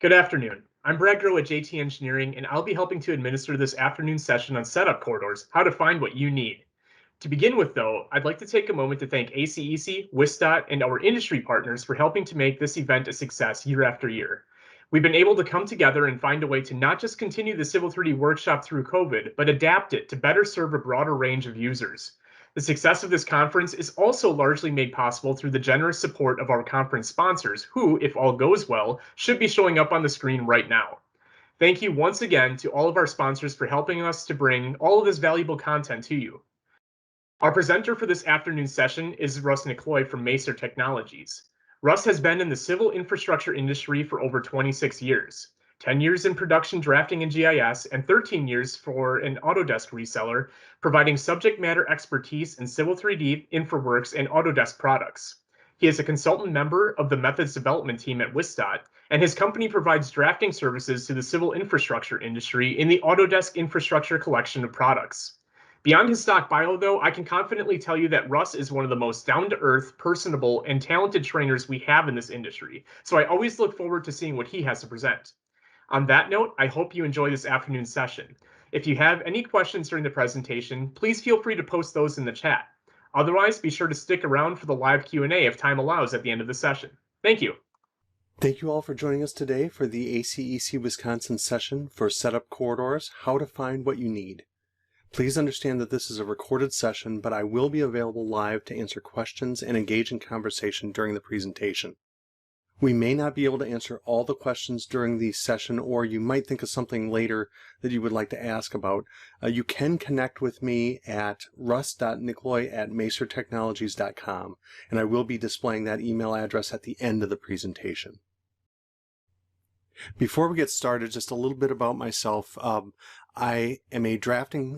Good afternoon. I'm Brad Groh at JT Engineering, and I'll be helping to administer this afternoon session on setup corridors, how to find what you need. To begin with, though, I'd like to take a moment to thank ACEC, WISDOT, and our industry partners for helping to make this event a success year after year. We've been able to come together and find a way to not just continue the Civil 3D workshop through COVID, but adapt it to better serve a broader range of users. The success of this conference is also largely made possible through the generous support of our conference sponsors, who, if all goes well, should be showing up on the screen right now. Thank you once again to all of our sponsors for helping us to bring all of this valuable content to you. Our presenter for this afternoon session is Russ Nicloy from Macer Technologies. Russ has been in the civil infrastructure industry for over 26 years, 10 years in production drafting and GIS, and 13 years for an Autodesk reseller, providing subject matter expertise in Civil 3D, InfraWorks, and Autodesk products. He is a consultant member of the methods development team at WISDOT, and his company provides drafting services to the civil infrastructure industry in the Autodesk Infrastructure collection of products. Beyond his stock bio, though, I can confidently tell you that Russ is one of the most down-to-earth, personable, and talented trainers we have in this industry, so I always look forward to seeing what he has to present. On that note, I hope you enjoy this afternoon session. If you have any questions during the presentation, please feel free to post those in the chat. Otherwise, be sure to stick around for the live Q&A if time allows at the end of the session. Thank you. Thank you all for joining us today for the ACEC Wisconsin session for Setup Corridors, How to Find What You Need. Please understand that this is a recorded session, but I will be available live to answer questions and engage in conversation during the presentation. We may not be able to answer all the questions during the session, or you might think of something later that you would like to ask about. You can connect with me at russ.nicloy@macertechnologies.com, and I will be displaying that email address at the end of the presentation. Before we get started, just a little bit about myself. I am a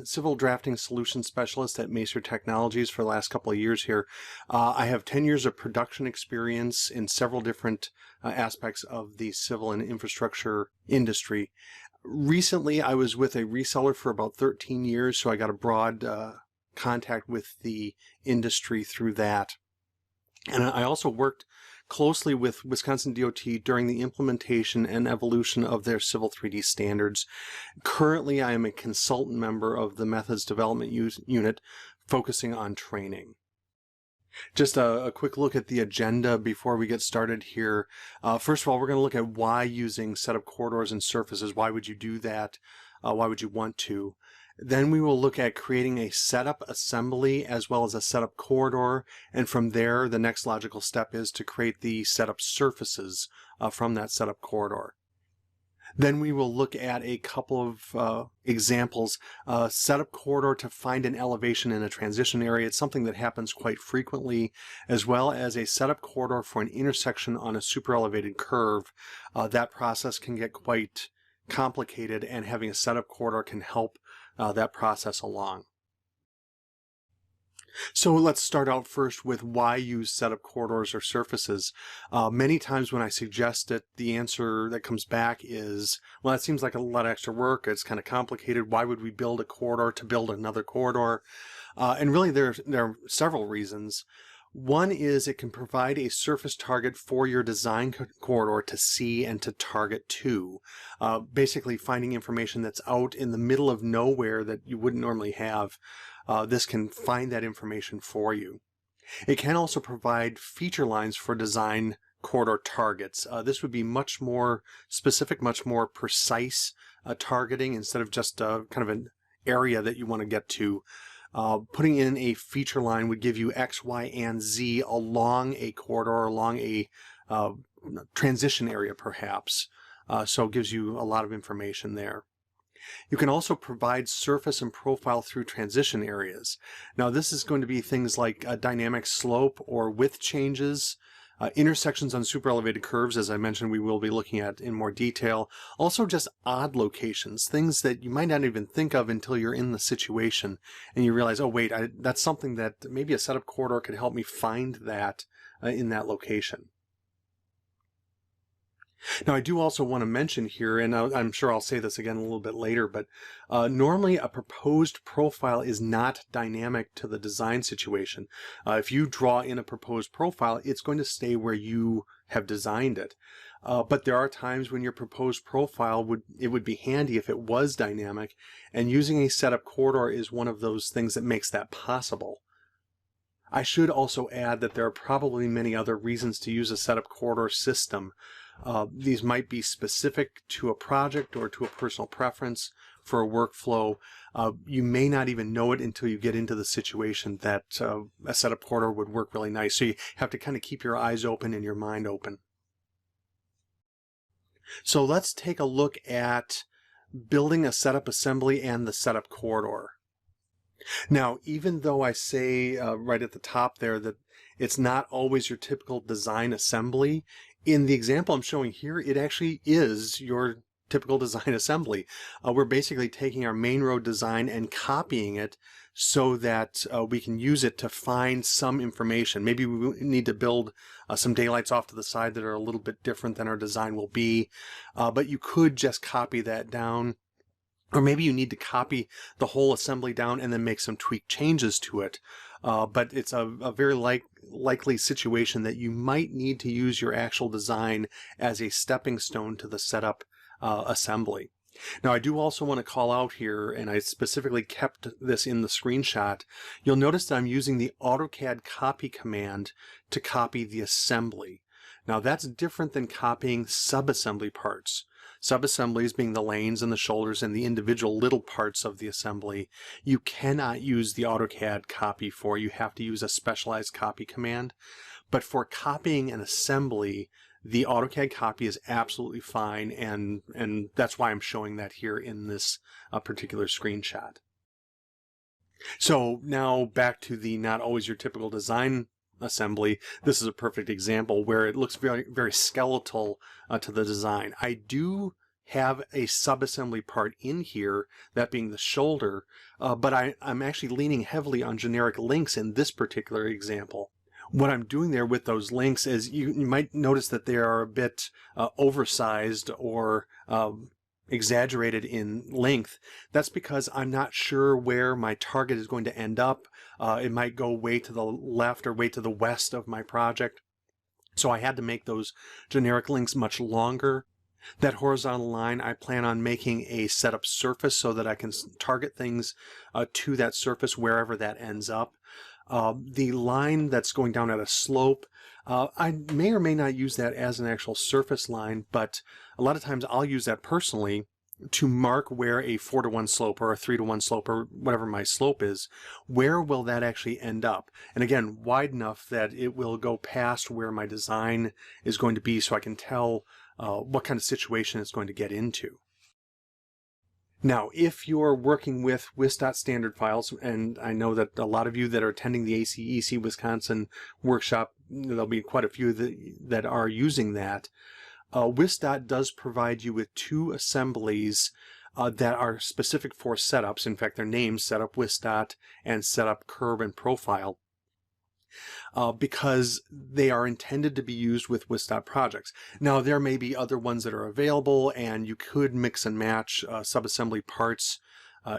civil drafting solution specialist at Macer Technologies for the last couple of years here. I have 10 years of production experience in several different aspects of the civil and infrastructure industry. Recently, I was with a reseller for about 13 years, so I got a broad contact with the industry through that. And I also worked closely with Wisconsin DOT during the implementation and evolution of their Civil 3D standards. Currently, I am a consultant member of the Methods Development Unit focusing on training. Just a quick look at the agenda before we get started here. First of all, we're going to look at why using setup corridors and surfaces. Why would you do that? Why would you want to? Then we will look at creating a setup assembly as well as a setup corridor, and from there the next logical step is to create the setup surfaces from that setup corridor. Then we will look at a couple of examples. Setup corridor to find an elevation in a transition area. It's something that happens quite frequently, as well as a setup corridor for an intersection on a superelevated curve. That process can get quite complicated, and having a setup corridor can help that process along. So let's start out first with why use setup corridors or surfaces. Many times when I suggest it, the answer that comes back is, well, that seems like a lot of extra work. It's kind of complicated. Why would we build a corridor to build another corridor? And really there are several reasons. One is it can provide a surface target for your design corridor to see and to target to. Basically finding information that's out in the middle of nowhere that you wouldn't normally have. This can find that information for you. It can also provide feature lines for design corridor targets. This would be much more specific, much more precise targeting instead of just kind of an area that you want to get to. Putting in a feature line would give you X, Y, and Z along a corridor, along a transition area perhaps. So it gives you a lot of information there. You can also provide surface and profile through transition areas. Now this is going to be things like a dynamic slope or width changes, intersections on superelevated curves, as I mentioned, we will be looking at in more detail. Also just odd locations, things that you might not even think of until you're in the situation and you realize, oh wait, that's something that maybe a setup corridor could help me find that in that location. Now, I do also want to mention here, and I'm sure I'll say this again a little bit later, but normally a proposed profile is not dynamic to the design situation. If you draw in a proposed profile, it's going to stay where you have designed it. But there are times when your proposed profile would be handy if it was dynamic, and using a setup corridor is one of those things that makes that possible. I should also add that there are probably many other reasons to use a setup corridor system. These might be specific to a project or to a personal preference for a workflow. You may not even know it until you get into the situation that a setup corridor would work really nice. So you have to kind of keep your eyes open and your mind open. So let's take a look at building a setup assembly and the setup corridor. Now, even though I say right at the top there that it's not always your typical design assembly, in the example I'm showing here, it actually is your typical design assembly. We're basically taking our main road design and copying it so that we can use it to find some information. Maybe we need to build some daylights off to the side that are a little bit different than our design will be, but you could just copy that down. Or maybe you need to copy the whole assembly down and then make some tweak changes to it. But it's a very likely situation that you might need to use your actual design as a stepping stone to the setup assembly. Now, I do also want to call out here, and I specifically kept this in the screenshot, you'll notice that I'm using the AutoCAD copy command to copy the assembly. Now, that's different than copying subassembly parts. Subassemblies being the lanes and the shoulders and the individual little parts of the assembly, you cannot use the AutoCAD copy for. You have to use a specialized copy command. But for copying an assembly, the AutoCAD copy is absolutely fine, and that's why I'm showing that here in this particular screenshot. So now back to the not always your typical design assembly. This is a perfect example where it looks very, very skeletal to the design. I do have a subassembly part in here, that being the shoulder, but I'm actually leaning heavily on generic links in this particular example. What I'm doing there with those links is you might notice that they are a bit oversized or exaggerated in length. That's because I'm not sure where my target is going to end up. It might go way to the left or way to the west of my project. So I had to make those generic links much longer. That horizontal line, I plan on making a setup surface so that I can target things to that surface wherever that ends up. The line that's going down at a slope, I may or may not use that as an actual surface line, but a lot of times I'll use that personally to mark where a 4-to-1 slope or a 3-to-1 slope or whatever my slope is, where will that actually end up? And again, wide enough that it will go past where my design is going to be so I can tell what kind of situation it's going to get into. Now, if you're working with WIS.dot standard files, and I know that a lot of you that are attending the ACEC Wisconsin workshop, there'll be quite a few that are using that. WIS.dot does provide you with 2 assemblies that are specific for setups. In fact, they're named Setup WIS.dot and Setup Curve and Profile. Because they are intended to be used with WIS.dot projects. Now, there may be other ones that are available, and you could mix and match subassembly parts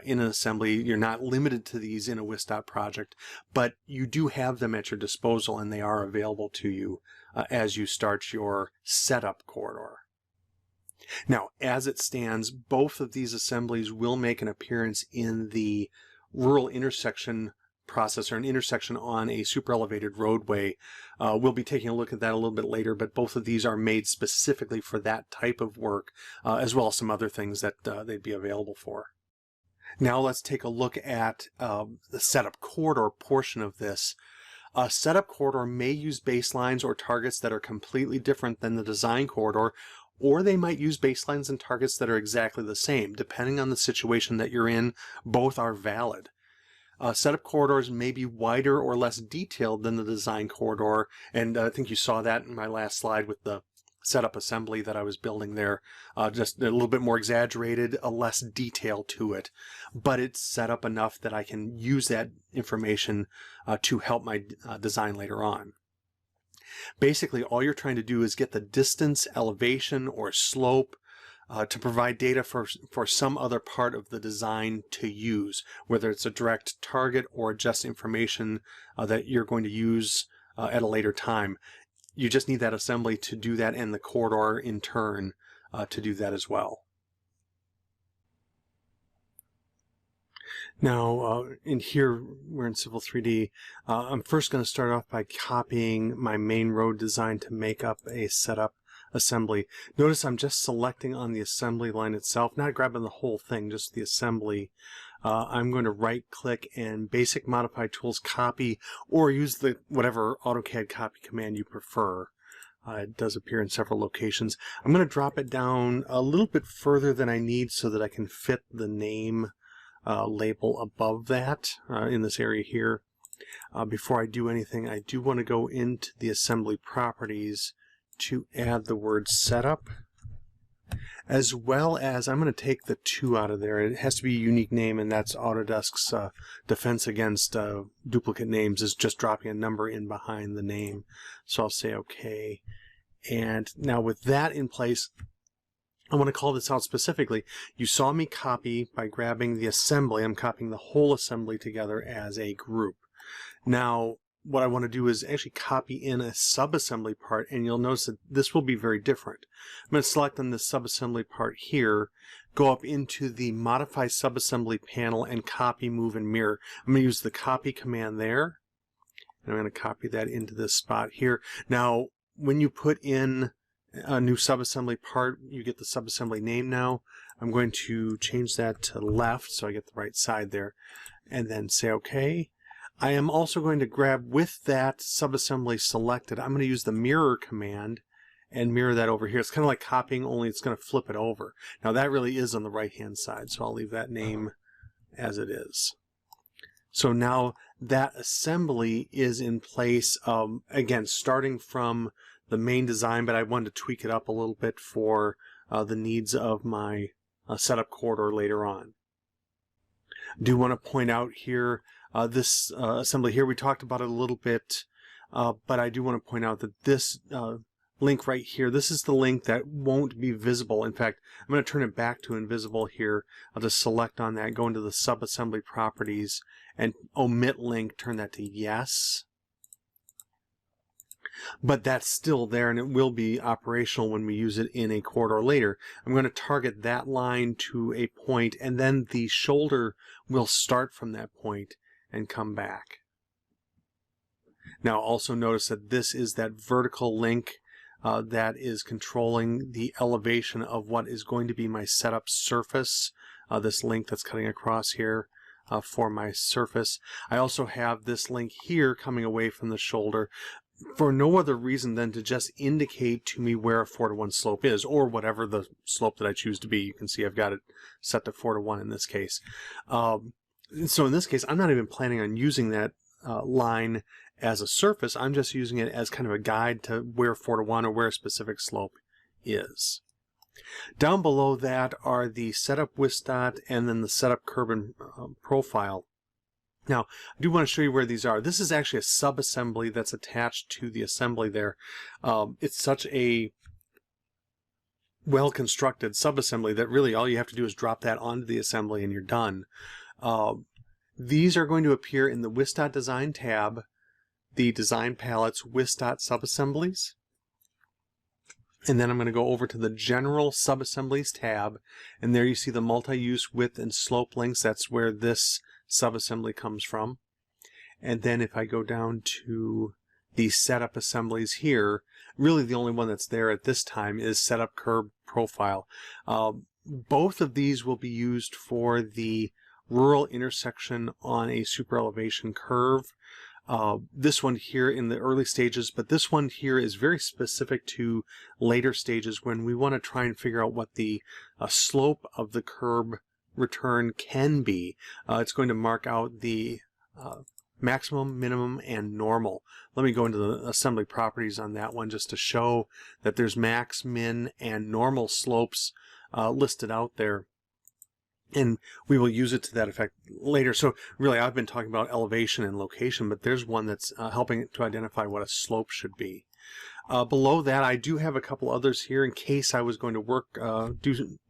in an assembly. You're not limited to these in a WIS.dot project, but you do have them at your disposal, and they are available to you as you start your setup corridor. Now, as it stands, both of these assemblies will make an appearance in the rural intersection process, or an intersection on a super elevated roadway. We'll be taking a look at that a little bit later, but both of these are made specifically for that type of work, as well as some other things that they'd be available for. Now let's take a look at the setup corridor portion of this. A setup corridor may use baselines or targets that are completely different than the design corridor, or they might use baselines and targets that are exactly the same. Depending on the situation that you're in, both are valid. Setup corridors may be wider or less detailed than the design corridor, and I think you saw that in my last slide with the setup assembly that I was building there. Just a little bit more exaggerated, a less detail to it, but it's set up enough that I can use that information to help my design later on. Basically, all you're trying to do is get the distance, elevation, or slope to provide data for some other part of the design to use, whether it's a direct target or just information that you're going to use at a later time. You just need that assembly to do that, and the corridor in turn to do that as well. Now, in here, we're in Civil 3D. I'm first going to start off by copying my main road design to make up a setup assembly. Notice I'm just selecting on the assembly line itself, not grabbing the whole thing, just the assembly. I'm going to right-click and Basic Modify Tools copy, or use the whatever AutoCAD copy command you prefer. It does appear in several locations. I'm going to drop it down a little bit further than I need so that I can fit the name label above that in this area here. Before I do anything, I do want to go into the assembly properties to add the word setup, as well as I'm going to take the 2 out of there. It has to be a unique name, and that's Autodesk's defense against duplicate names, is just dropping a number in behind the name. So I'll say OK. And now with that in place, I want to call this out specifically. You saw me copy by grabbing the assembly. I'm copying the whole assembly together as a group. Now, what I want to do is actually copy in a subassembly part, and you'll notice that this will be very different. I'm going to select on this subassembly part here, go up into the Modify Subassembly panel, and copy, move, and mirror. I'm going to use the copy command there, and I'm going to copy that into this spot here. Now, when you put in a new subassembly part, you get the subassembly name now. I'm going to change that to left so I get the right side there, and then say OK. I am also going to grab, with that subassembly selected, I'm going to use the mirror command and mirror that over here. It's kind of like copying, only it's going to flip it over. Now that really is on the right hand side, so I'll leave that name as it is. So now that assembly is in place, again, starting from the main design, but I wanted to tweak it up a little bit for the needs of my setup corridor later on. I do want to point out here, this assembly here, we talked about it a little bit, but I do want to point out that this link right here, this is the link that won't be visible. In fact, I'm going to turn it back to invisible here. I'll just select on that, go into the subassembly properties, and omit link, turn that to yes. But that's still there, and it will be operational when we use it in a corridor later. I'm going to target that line to a point, and then the shoulder will start from that point and come back. Now also notice that this is that vertical link that is controlling the elevation of what is going to be my setup surface, this link that's cutting across here for my surface. I also have this link here coming away from the shoulder for no other reason than to just indicate to me where a 4:1 slope is, or whatever the slope that I choose to be. You can see I've got it set to 4:1 in this case. So in this case, I'm not even planning on using that line as a surface. I'm just using it as kind of a guide to where 4:1 or where a specific slope is. Down below that are the setup width dot and then the setup curve and profile. Now, I do want to show you where these are. This is actually a sub-assembly that's attached to the assembly there. It's such a well-constructed sub-assembly that really all you have to do is drop that onto the assembly and you're done. These are going to appear in the Width.Design tab, the Design Palettes Width.Subassemblies. And then I'm going to go over to the General Subassemblies tab, and there you see the multi-use width and slope links. That's where this subassembly comes from. And then if I go down to the setup assemblies here, really the only one that's there at this time is setup curve profile. Both of these will be used for the rural intersection on a super elevation curve. This one here in the early stages, but this one here is very specific to later stages when we want to try and figure out what the slope of the curb return can be. It's going to mark out the maximum, minimum, and normal. Let me go into the assembly properties on that one just to show that there's max, min, and normal slopes listed out there. And we will use it to that effect later. So really, I've been talking about elevation and location, but there's one that's helping to identify what a slope should be. Below that, I do have a couple others here in case I was going to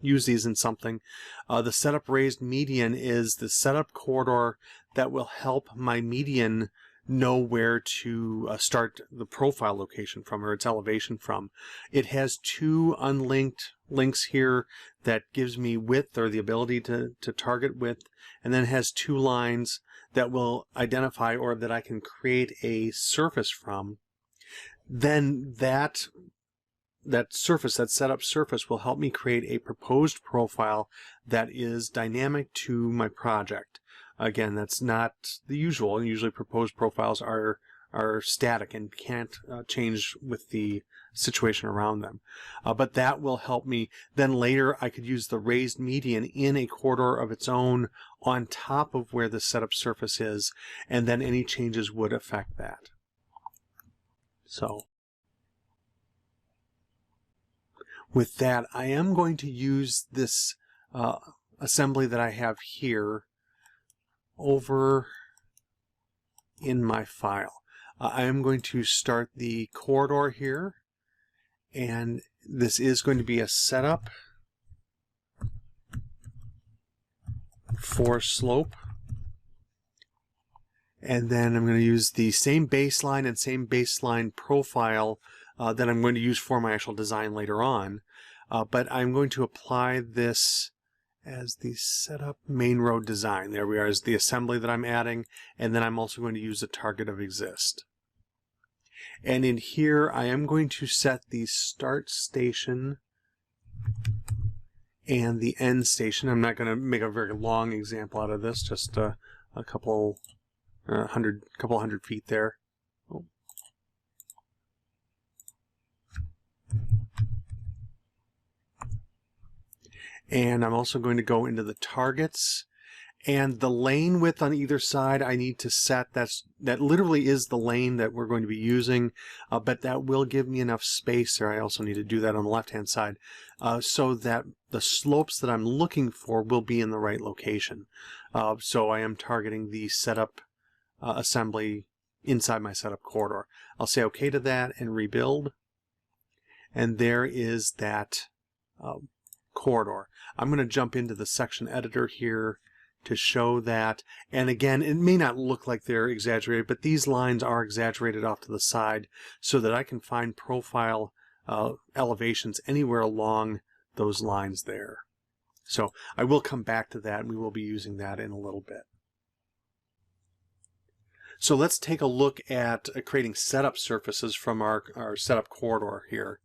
use these in something. The setup raised median is the setup corridor that will help my median know where to start the profile location from, or its elevation from. It has two unlinked links here that gives me width, or the ability to target width, and then it has two lines that will identify, or that I can create a surface from. Then that surface, that setup surface, will help me create a proposed profile that is dynamic to my project. Again, that's not the usual. Usually proposed profiles are static and can't change with the situation around them. But that will help me. Then later I could use the raised median in a corridor of its own on top of where the setup surface is, and then any changes would affect that. So with that, I am going to use this assembly that I have here over in my file. I am going to start the corridor here, and this is going to be a setup for slope. And then I'm going to use the same baseline and same baseline profile that I'm going to use for my actual design later on. But I'm going to apply this as the setup main road design. There we are, as the assembly that I'm adding. And then I'm also going to use a target of exist. And in here, I am going to set the start station and the end station. I'm not going to make a very long example out of this, just a couple hundred feet there. Oh. And I'm also going to go into the targets, and the lane width on either side I need to set. That literally is the lane that we're going to be using, but that will give me enough space there. I also need to do that on the left hand side so that the slopes that I'm looking for will be in the right location. So I am targeting the setup assembly inside my setup corridor. I'll say OK to that and rebuild, and there is that corridor. I'm going to jump into the section editor here to show that, and again, it may not look like they're exaggerated, but these lines are exaggerated off to the side so that I can find profile elevations anywhere along those lines there. So I will come back to that, and we will be using that in a little bit. So let's take a look at creating setup surfaces from our setup corridor here.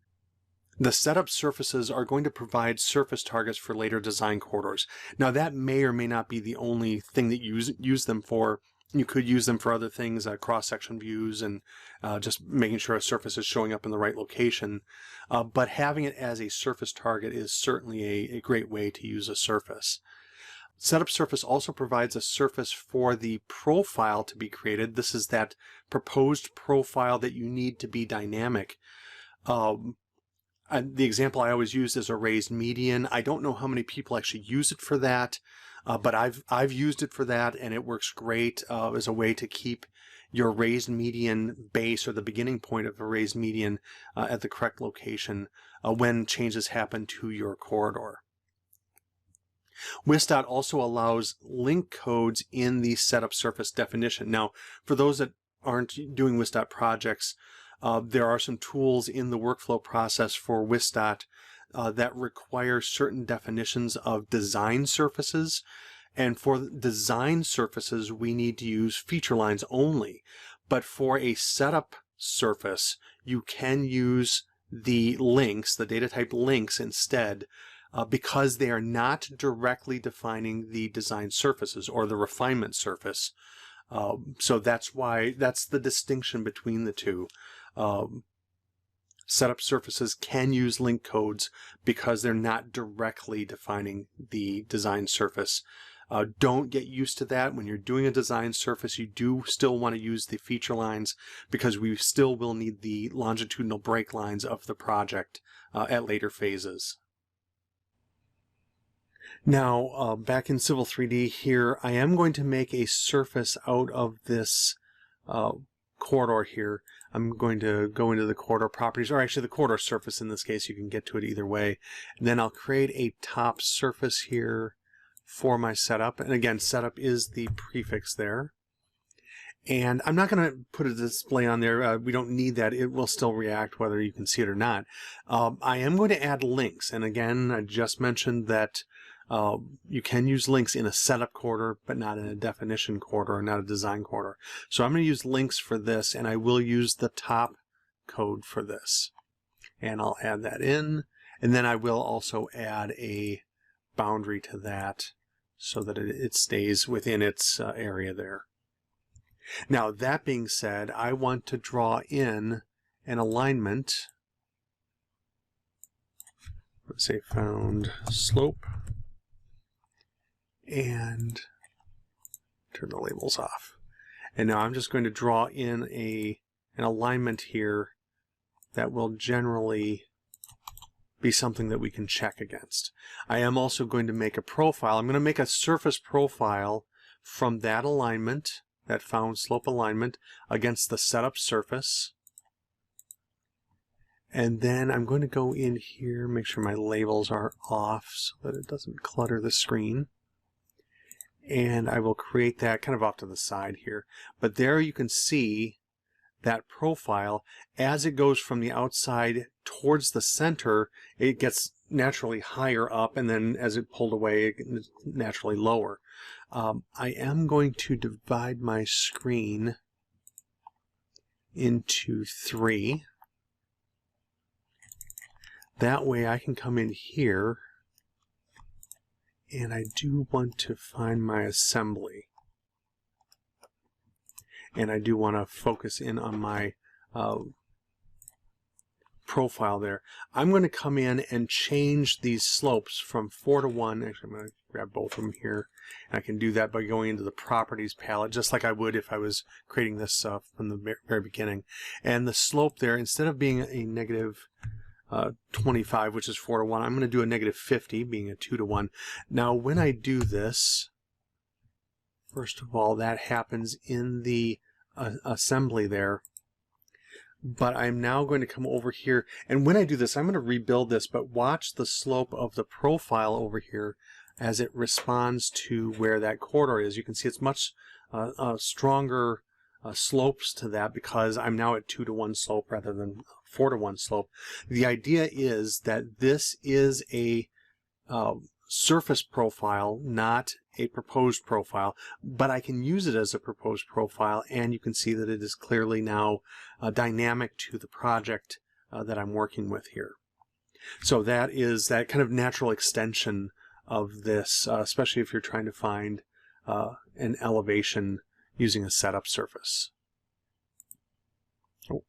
The setup surfaces are going to provide surface targets for later design corridors. Now that may or may not be the only thing that you use them for. You could use them for other things, cross-section views, and just making sure a surface is showing up in the right location. But having it as a surface target is certainly a great way to use a surface. Setup surface also provides a surface for the profile to be created. This is that proposed profile that you need to be dynamic. The example I always use is a raised median. I don't know how many people actually use it for that, but I've used it for that, and it works great as a way to keep your raised median base, or the beginning point of a raised median, at the correct location when changes happen to your corridor. WIS.dot also allows link codes in the setup surface definition. Now, for those that aren't doing WIS.dot projects, there are some tools in the workflow process for WIS.dot that require certain definitions of design surfaces. And for design surfaces, we need to use feature lines only. But for a setup surface, you can use the links, the data type links instead, because they are not directly defining the design surfaces or the refinement surface. So that's the distinction between the two. Setup surfaces can use link codes because they're not directly defining the design surface. Don't get used to that. When you're doing a design surface, you do still want to use the feature lines because we still will need the longitudinal break lines of the project at later phases. Now, back in Civil 3D here, I am going to make a surface out of this corridor here, I'm going to go into the corridor properties, or actually the corridor surface in this case. You can get to it either way. And then I'll create a top surface here for my setup. And again, setup is the prefix there. And I'm not going to put a display on there. We don't need that. It will still react whether you can see it or not. I am going to add links. And again, I just mentioned that you can use links in a setup corridor, but not in a definition corridor, not a design corridor. So I'm going to use links for this, and I will use the top code for this. And I'll add that in. And then I will also add a boundary to that so that it stays within its area there. Now, that being said, I want to draw in an alignment. Let's say found slope, and turn the labels off. And now I'm just going to draw in an alignment here that will generally be something that we can check against. I am also going to make a profile. I'm going to make a surface profile from that alignment, that found slope alignment, against the setup surface. And then I'm going to go in here, make sure my labels are off so that it doesn't clutter the screen. And I will create that kind of off to the side here. But there you can see that profile. As it goes from the outside towards the center, it gets naturally higher up, and then as it pulled away, it gets naturally lower. I am going to divide my screen into 3. That way I can come in here, and I do want to find my assembly. And I do want to focus in on my profile there. I'm going to come in and change these slopes from 4 to 1. Actually, I'm going to grab both of them here. And I can do that by going into the properties palette, just like I would if I was creating this from the very beginning. And the slope there, instead of being a negative 25, which is 4 to 1, I'm going to do a negative 50, being a 2 to 1. Now, when I do this, first of all, that happens in the assembly there. But I'm now going to come over here, and when I do this, I'm going to rebuild this, but watch the slope of the profile over here as it responds to where that corridor is. You can see it's much stronger slopes to that because I'm now at 2 to 1 slope rather than 4 to 1 slope. The idea is that this is a surface profile, not a proposed profile, but I can use it as a proposed profile, and you can see that it is clearly now dynamic to the project that I'm working with here. So that is that kind of natural extension of this, especially if you're trying to find an elevation using a setup surface. Oh.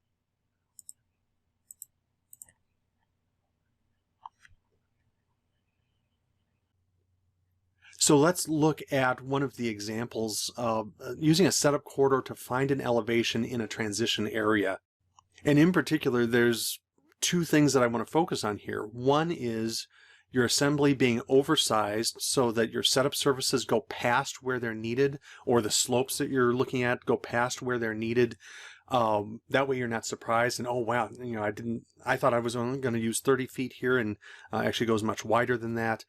So let's look at one of the examples of using a setup corridor to find an elevation in a transition area. And in particular, there's 2 things that I want to focus on here. One is your assembly being oversized so that your setup surfaces go past where they're needed, or the slopes that you're looking at go past where they're needed. That way you're not surprised and, oh wow, I thought I was only going to use 30 feet here, and actually goes much wider than that.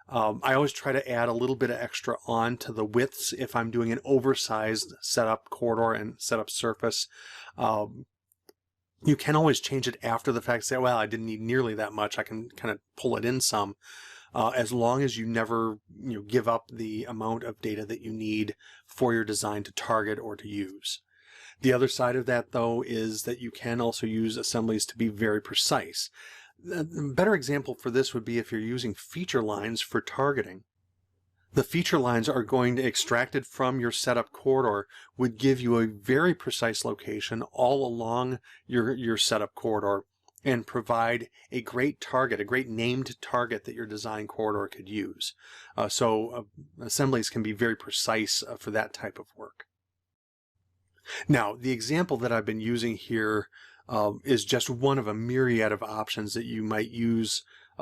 I always try to add a little bit of extra on to the widths if I'm doing an oversized setup corridor and setup surface. You can always change it after the fact, say, well, I didn't need nearly that much. I can kind of pull it in some, as long as you never give up the amount of data that you need for your design to target or to use. The other side of that, though, is that you can also use assemblies to be very precise. A better example for this would be if you're using feature lines for targeting. The feature lines are going to, extracted from your setup corridor, would give you a very precise location all along your setup corridor and provide a great target, a great named target that your design corridor could use. So assemblies can be very precise for that type of work. Now, the example that I've been using here is just one of a myriad of options that you might use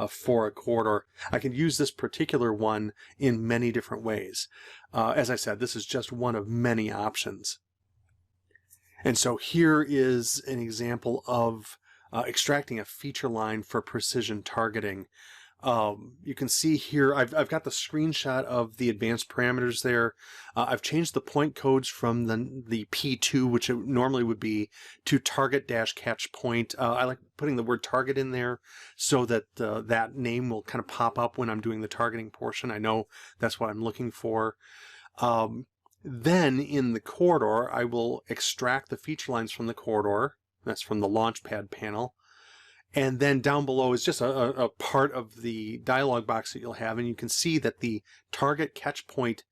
for a corridor. I can use this particular one in many different ways. As I said, this is just one of many options. And so here is an example of extracting a feature line for precision targeting. You can see here, I've got the screenshot of the advanced parameters there. I've changed the point codes from the P2, which it normally would be, to target-catch point. I like putting the word target in there so that that name will kind of pop up when I'm doing the targeting portion. I know that's what I'm looking for. Then in the corridor, I will extract the feature lines from the corridor. That's from the Launchpad panel. And then down below is just a part of the dialog box that you'll have, and you can see that the target catch point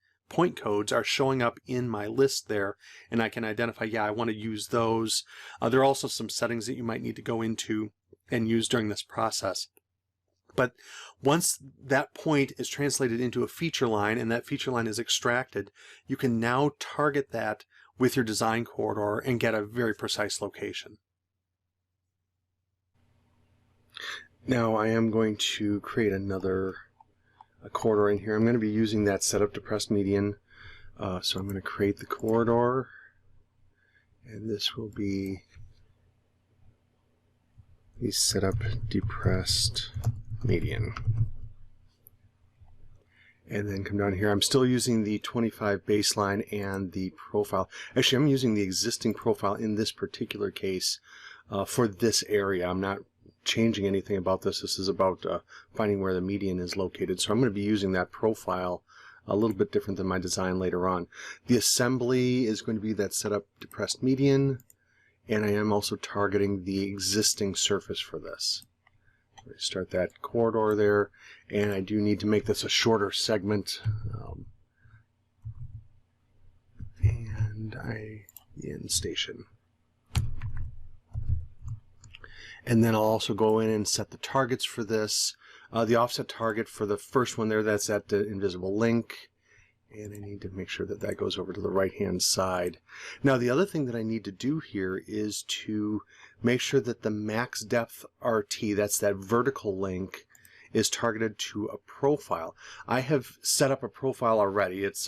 codes are showing up in my list there, and I can identify, yeah, I want to use those. There are also some settings that you might need to go into and use during this process. But once that point is translated into a feature line and that feature line is extracted, you can now target that with your design corridor and get a very precise location. Now I am going to create another corridor in here. I'm going to be using that setup depressed median. So I'm going to create the corridor, and this will be the setup depressed median. And then come down here. I'm still using the 25 baseline and the profile. Actually, I'm using the existing profile in this particular case for this area. I'm not changing anything about this. This is about finding where the median is located. So I'm going to be using that profile a little bit different than my design later on. The assembly is going to be that setup depressed median, and I am also targeting the existing surface for this. Start that corridor there, and I do need to make this a shorter segment. And the end station. And then I'll also go in and set the targets for this. The offset target for the first one there, that's at the invisible link. And I need to make sure that that goes over to the right-hand side. Now, the other thing that I need to do here is to make sure that the max depth RT, that's that vertical link, is targeted to a profile. I have set up a profile already. It's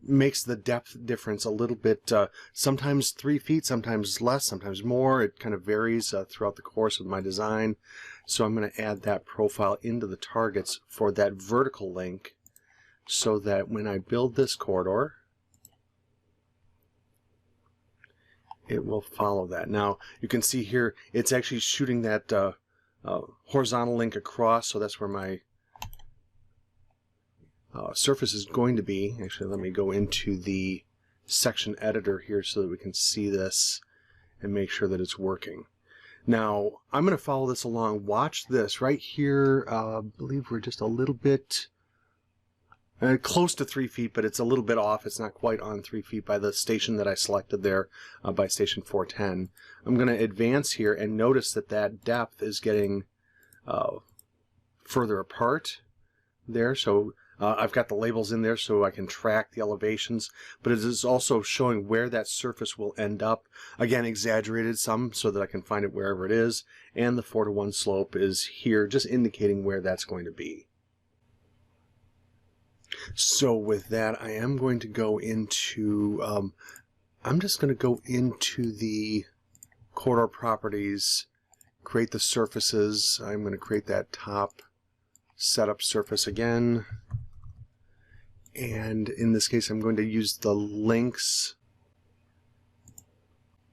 makes the depth difference a little bit, sometimes 3 feet, sometimes less, sometimes more. It kind of varies throughout the course of my design. So I'm going to add that profile into the targets for that vertical link so that when I build this corridor, it will follow that. Now, you can see here, it's actually shooting that horizontal link across, so that's where my surface is going to be. Actually, let me go into the section editor here so that we can see this and make sure that it's working. Now, I'm going to follow this along. Watch this right here. I believe we're just a little bit close to 3 feet, but it's a little bit off. It's not quite on 3 feet by the station that I selected there, by station 410. I'm going to advance here and notice that that depth is getting further apart there. So I've got the labels in there so I can track the elevations, but it is also showing where that surface will end up. Again, exaggerated some so that I can find it wherever it is, and the 4-to-1 slope is here, just indicating where that's going to be. So with that, I am going to go into, I'm just going to go into the corridor properties, create the surfaces. I'm going to create that top setup surface again. And in this case, I'm going to use the links.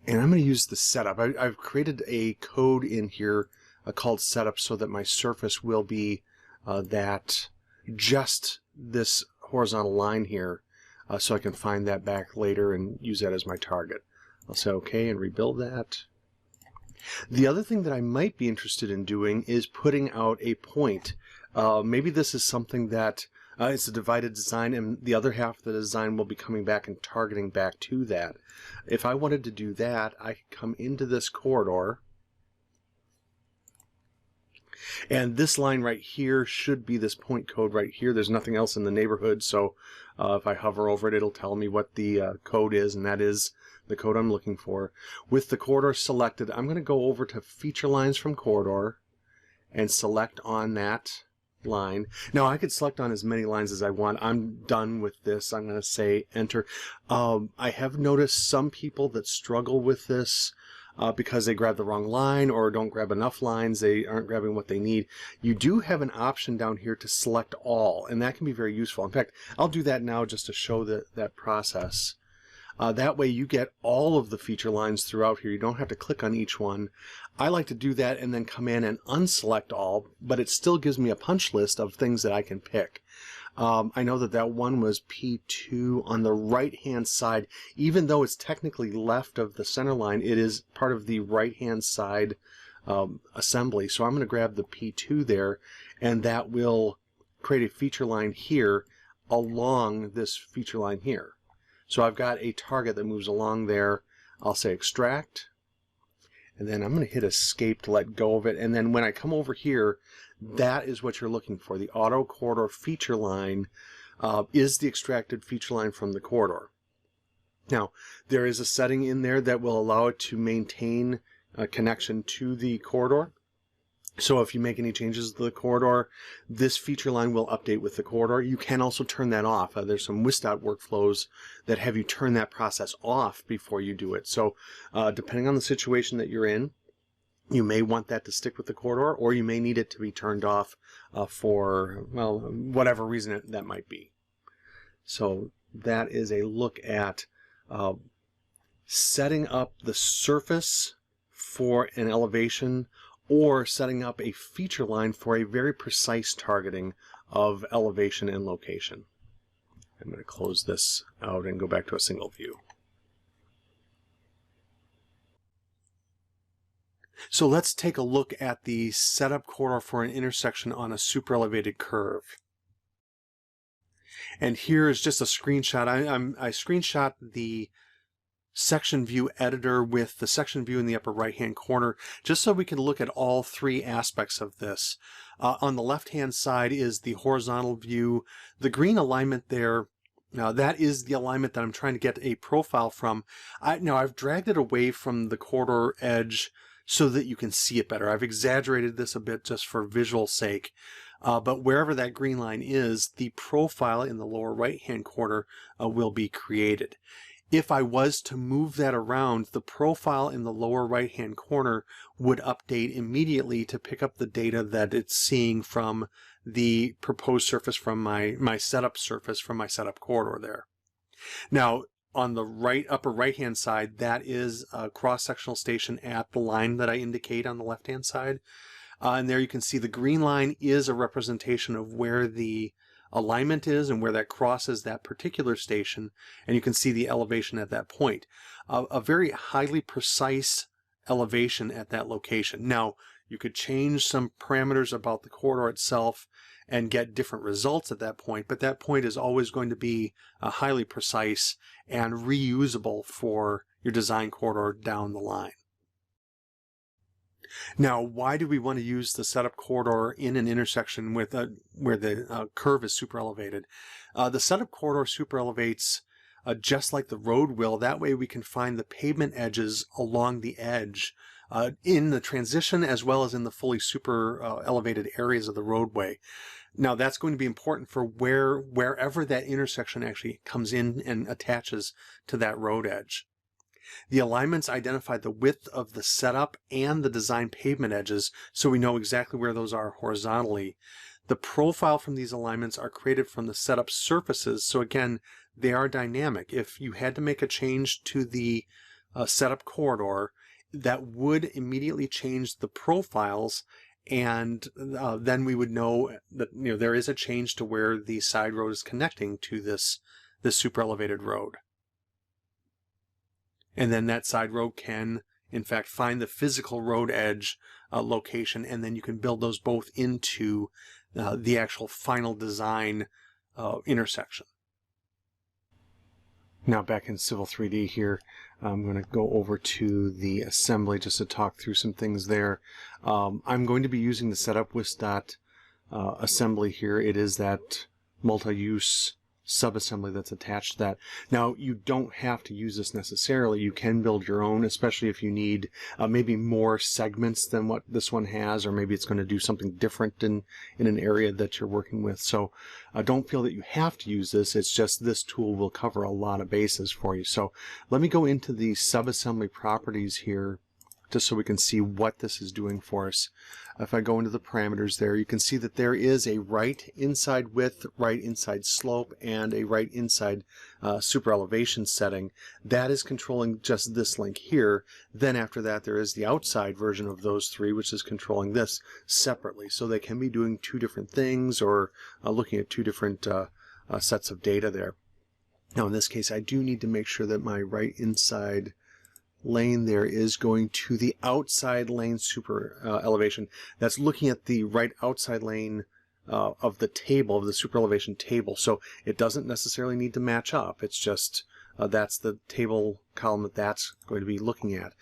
And I'm going to use the setup. I've created a code in here called setup so that my surface will be that just this horizontal line here, so I can find that back later and use that as my target. I'll say OK and rebuild that. The other thing that I might be interested in doing is putting out a point. Maybe this is something that it's a divided design, and the other half of the design will be coming back and targeting back to that. If I wanted to do that, I could come into this corridor, and this line right here should be this point code right here. There's nothing else in the neighborhood, so if I hover over it, it'll tell me what the code is, and that is the code I'm looking for. With the corridor selected, I'm going to go over to Feature Lines from Corridor and select on that line. Now I could select on as many lines as I want. I'm done with this. I'm going to say enter. I have noticed some people that struggle with this because they grab the wrong line or don't grab enough lines. They aren't grabbing what they need. You do have an option down here to select all, and that can be very useful. In fact, I'll do that now just to show that process. That way you get all of the feature lines throughout here. You don't have to click on each one. I like to do that and then come in and unselect all, but it still gives me a punch list of things that I can pick. I know that one was P2 on the right-hand side. Even though it's technically left of the center line, it is part of the right-hand side assembly. So I'm going to grab the P2 there, and that will create a feature line here along this feature line here. So I've got a target that moves along there. I'll say extract, and then I'm going to hit escape to let go of it. And then when I come over here, that is what you're looking for. The auto corridor feature line is the extracted feature line from the corridor. Now, there is a setting in there that will allow it to maintain a connection to the corridor. So if you make any changes to the corridor, this feature line will update with the corridor. You can also turn that off. There's some WIS.dot workflows that have you turn that process off before you do it. So depending on the situation that you're in, you may want that to stick with the corridor, or you may need it to be turned off for, well, whatever reason that might be. So that is a look at setting up the surface for an elevation, or setting up a feature line for a very precise targeting of elevation and location. I'm going to close this out and go back to a single view. So let's take a look at the setup corridor for an intersection on a superelevated curve. And here is just a screenshot. I screenshot the section view editor with the section view in the upper right hand corner, just so we can look at all three aspects of this. On the left hand side is the horizontal view. The green alignment there, that is the alignment that I'm trying to get a profile from. Now I've dragged it away from the corridor edge so that you can see it better. I've exaggerated this a bit just for visual sake. But wherever that green line is, the profile in the lower right hand corner will be created. If I was to move that around, the profile in the lower right hand corner would update immediately to pick up the data that it's seeing from the proposed surface from my setup surface from my setup corridor there. Now, on the upper right hand side, that is a cross-sectional station at the line that I indicate on the left hand side. And there you can see the green line is a representation of where the alignment is and where that crosses that particular station, and you can see the elevation at that point. A very highly precise elevation at that location. Now, you could change some parameters about the corridor itself and get different results at that point, but that point is always going to be highly precise and reusable for your design corridor down the line. Now, why do we want to use the setup corridor in an intersection with where the curve is super elevated? The setup corridor super elevates just like the road will. That way we can find the pavement edges along the edge in the transition as well as in the fully super elevated areas of the roadway. Now that's going to be important for wherever that intersection actually comes in and attaches to that road edge. The alignments identify the width of the setup and the design pavement edges, so we know exactly where those are horizontally. The profile from these alignments are created from the setup surfaces, so again, they are dynamic. If you had to make a change to the setup corridor, that would immediately change the profiles, and then we would know that there is a change to where the side road is connecting to this super elevated road. And then that side road can, in fact, find the physical road edge location, and then you can build those both into the actual final design intersection. Now back in Civil 3D here, I'm going to go over to the assembly just to talk through some things there. I'm going to be using the setup WIS.dot assembly here. It is that multi-use subassembly that's attached to that. Now, you don't have to use this necessarily. You can build your own, especially if you need maybe more segments than what this one has, or maybe it's going to do something different in an area that you're working with. So don't feel that you have to use this. It's just this tool will cover a lot of bases for you. So let me go into the subassembly properties here, just so we can see what this is doing for us. If I go into the parameters there, you can see that there is a right inside width, right inside slope, and a right inside super elevation setting. That is controlling just this link here. Then after that, there is the outside version of those three, which is controlling this separately. So they can be doing two different things, or looking at two different sets of data there. Now in this case, I do need to make sure that my right inside lane there is going to the outside lane super elevation. That's looking at the right outside lane of the table, of the super elevation table. So it doesn't necessarily need to match up. It's just that's the table column that that's going to be looking at.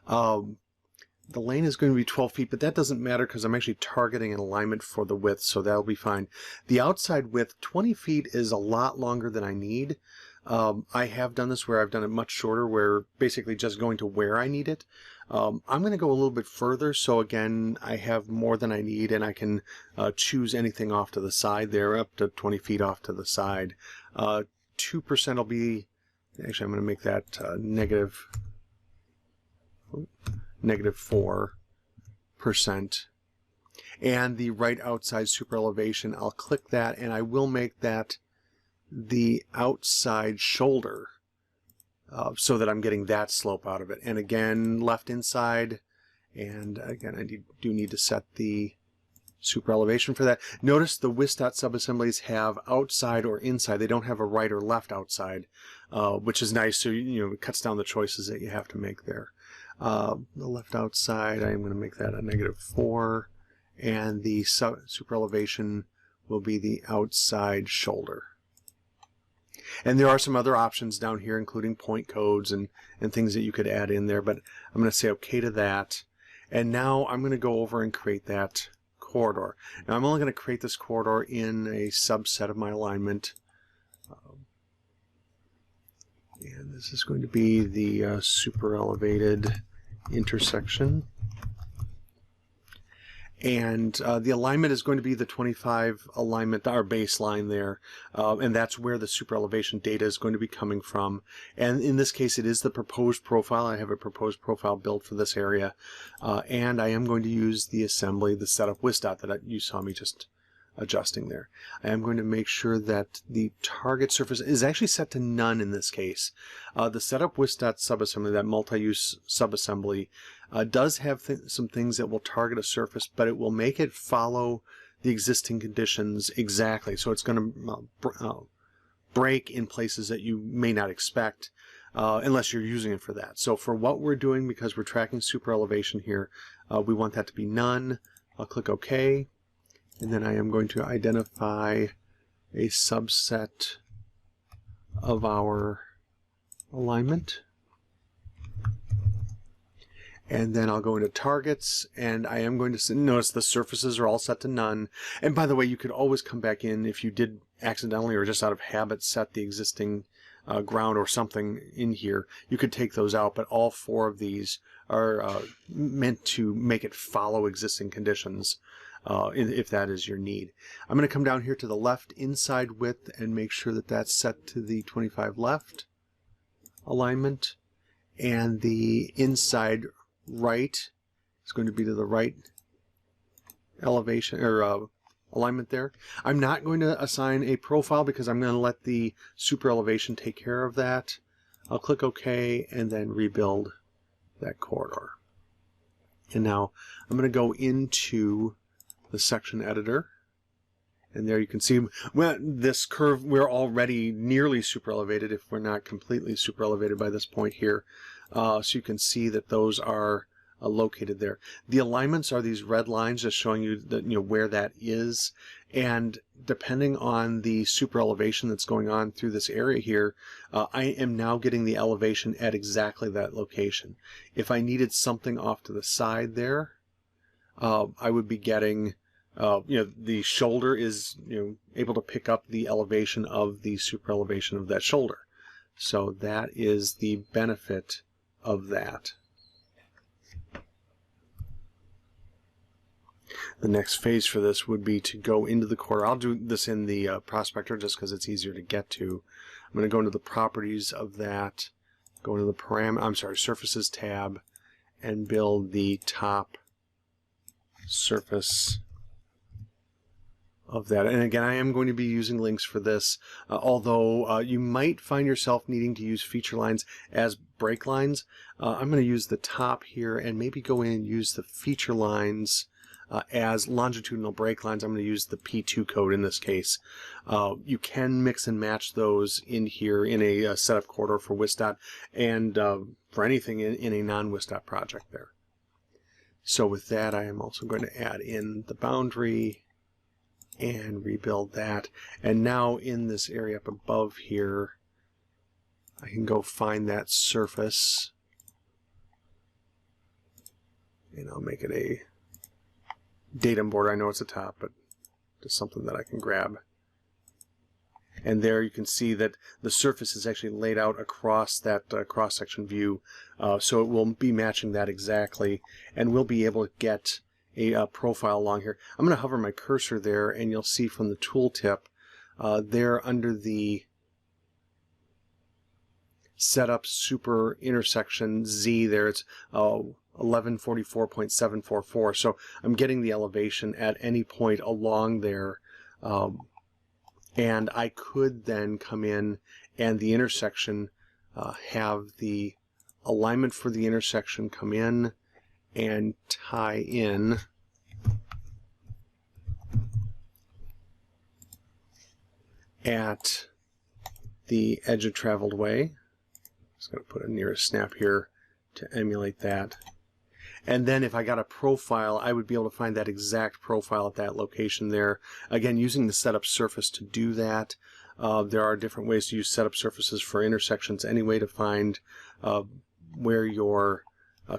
The lane is going to be 12 feet, but that doesn't matter because I'm actually targeting an alignment for the width, so that'll be fine. The outside width, 20 feet, is a lot longer than I need. I have done this where I've done it much shorter, where basically just going to where I need it. I'm going to go a little bit further, so again, I have more than I need, and I can choose anything off to the side there, up to 20 feet off to the side. 2% will be, actually I'm going to make that negative 4%. And the right outside super elevation, I'll click that, and I will make that the outside shoulder so that I'm getting that slope out of it. And again, left inside, and again, I do need to set the super elevation for that. Notice the WIS.subassemblies have outside or inside. They don't have a right or left outside, which is nice. So it cuts down the choices that you have to make there. The left outside, I'm going to make that a -4, and the super elevation will be the outside shoulder. And there are some other options down here, including point codes and things that you could add in there, but I'm going to say OK to that. And now I'm going to go over and create that corridor. Now I'm only going to create this corridor in a subset of my alignment. And this is going to be the super elevated intersection. And the alignment is going to be the 25 alignment, our baseline there, and that's where the super elevation data is going to be coming from. And in this case, it is the proposed profile. I have a proposed profile built for this area, and I am going to use the assembly, the setup WIS.dot that you saw me just adjusting there. I am going to make sure that the target surface is actually set to none in this case. The setup WIS.dot subassembly, that multi-use subassembly, does have some things that will target a surface, but it will make it follow the existing conditions exactly. So it's going to break in places that you may not expect unless you're using it for that. So for what we're doing, because we're tracking super elevation here, we want that to be none. I'll click OK. And then I am going to identify a subset of our alignment. And then I'll go into targets, and I am going to notice the surfaces are all set to none. And by the way, you could always come back in if you did accidentally or just out of habit set the existing ground or something in here. You could take those out, but all 4 of these are meant to make it follow existing conditions if that is your need. I'm going to come down here to the left inside width and make sure that that's set to the 25 left alignment, and the inside right is going to be to the right elevation or alignment there. I'm not going to assign a profile because I'm going to let the super elevation take care of that. I'll click OK and then rebuild that corridor. And now I'm going to go into the section editor, and there you can see this curve, we're already nearly super elevated if we're not completely super elevated by this point here. So you can see that those are located there. The alignments are these red lines just showing you that where that is, and depending on the super elevation that's going on through this area here, I am now getting the elevation at exactly that location. If I needed something off to the side there, I would be getting the shoulder is able to pick up the elevation of the super elevation of that shoulder. So that is the benefit of that. The next phase for this would be to go into the corridor. I'll do this in the prospector just because it's easier to get to. I'm going to go into the properties of that, go into the surfaces tab, and build the top surface of that. And again, I am going to be using links for this, although you might find yourself needing to use feature lines as break lines. I'm going to use the top here and maybe go in and use the feature lines as longitudinal break lines. I'm going to use the P2 code in this case. You can mix and match those in here in a setup corridor for WSDOT and for anything in a non-WSDOT project there. So with that, I am also going to add in the boundary and rebuild that. And now in this area up above here, I can go find that surface. And I'll make it a datum border. I know it's a top, but just something that I can grab. And there you can see that the surface is actually laid out across that cross-section view, so it will be matching that exactly, and we'll be able to get a profile along here. I'm going to hover my cursor there, and you'll see from the tooltip there under the Setup Super Intersection Z there, it's 1144.744. So I'm getting the elevation at any point along there, and I could then come in and the intersection have the alignment for the intersection come in and tie in at the edge of traveled way. Just going to put a nearest snap here to emulate that. And then if I got a profile, I would be able to find that exact profile at that location there. Again, using the setup surface to do that. There are different ways to use setup surfaces for intersections anyway to find where your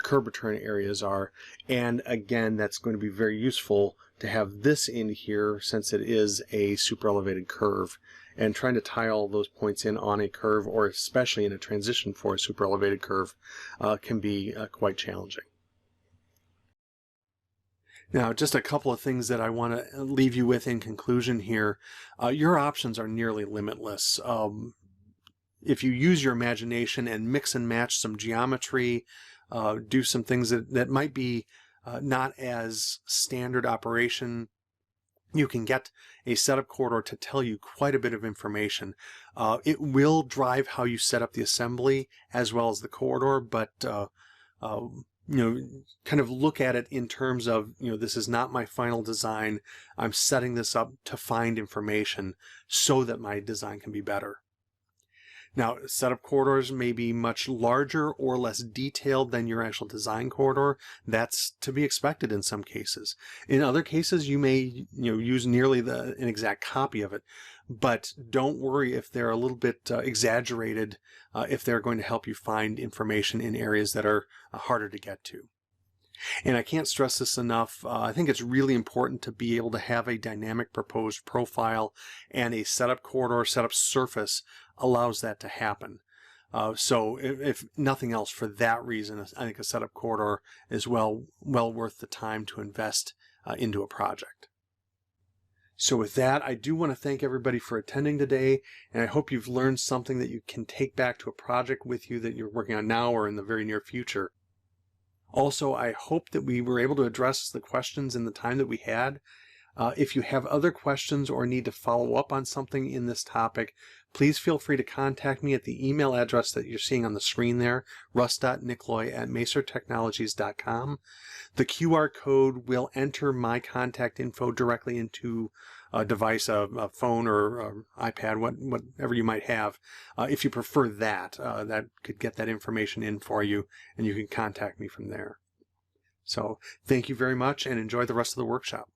curb return areas are. And again, that's going to be very useful to have this in here since it is a super elevated curve. And trying to tie all those points in on a curve, or especially in a transition for a super elevated curve, can be quite challenging. Now, just a couple of things that I want to leave you with in conclusion here. Your options are nearly limitless. If you use your imagination and mix and match some geometry, do some things that might be not as standard operation, you can get a setup corridor to tell you quite a bit of information. It will drive how you set up the assembly as well as the corridor, but kind of look at it in terms of, this is not my final design. I'm setting this up to find information so that my design can be better. Now, setup corridors may be much larger or less detailed than your actual design corridor. That's to be expected in some cases. In other cases, you may use nearly an exact copy of it. But don't worry if they're a little bit exaggerated, if they're going to help you find information in areas that are harder to get to. And I can't stress this enough. I think it's really important to be able to have a dynamic proposed profile, and a setup corridor, setup surface allows that to happen. So if nothing else, for that reason, I think a setup corridor is well worth the time to invest into a project. So with that, I do want to thank everybody for attending today, and I hope you've learned something that you can take back to a project with you that you're working on now or in the very near future. Also, I hope that we were able to address the questions in the time that we had. If you have other questions or need to follow up on something in this topic, please feel free to contact me at the email address that you're seeing on the screen there, russ.nickloy@macertechnologies.com. The QR code will enter my contact info directly into a device, a phone or iPad, whatever you might have. If you prefer that, that could get that information in for you, and you can contact me from there. So thank you very much, and enjoy the rest of the workshop.